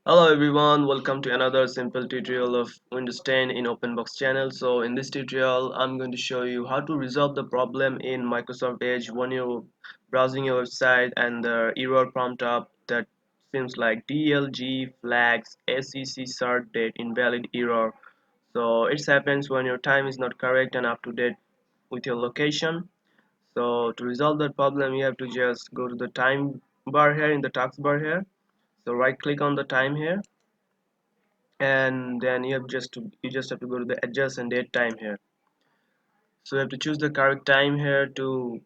Hello everyone, welcome to another simple tutorial of Windows 10 in OpenBox channel. So in this tutorial, I'm going to show you how to resolve the problem in Microsoft Edge when you're browsing your website and the error prompt up that seems like DLG flags SEC CERT date invalid error. So it happens when your time is not correct and up to date with your location. So to resolve that problem, you have to just go to the time bar here in the taskbar here. So right click on the time here, and then you just have to go to the adjust and date time here. So you have to choose the correct time here to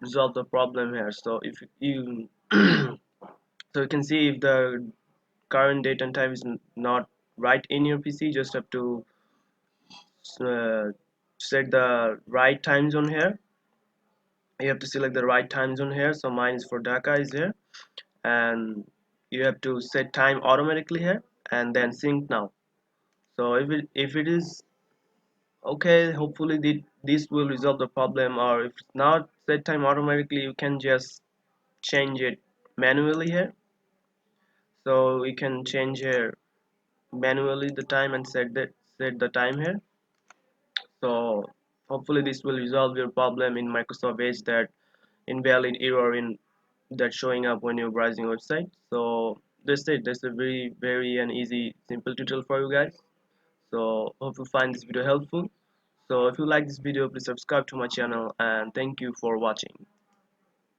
resolve the problem here. So if you so you can see if the current date and time is not right in your PC, you just have to uh, set the right time zone here. You have to select the right time zone here. So mine is for Dhaka is here, and you have to set time automatically here and then sync now. So if it is okay, hopefully this will resolve the problem, or if it's not set time automatically, you can just change it manually here. So we can change here manually the time and set the time here. So hopefully this will resolve your problem in Microsoft Edge, that invalid error in that showing up when you're browsing website. So that's a very and easy simple tutorial for you guys. So hope you find this video helpful. So if you like this video, please subscribe to my channel, and thank you for watching.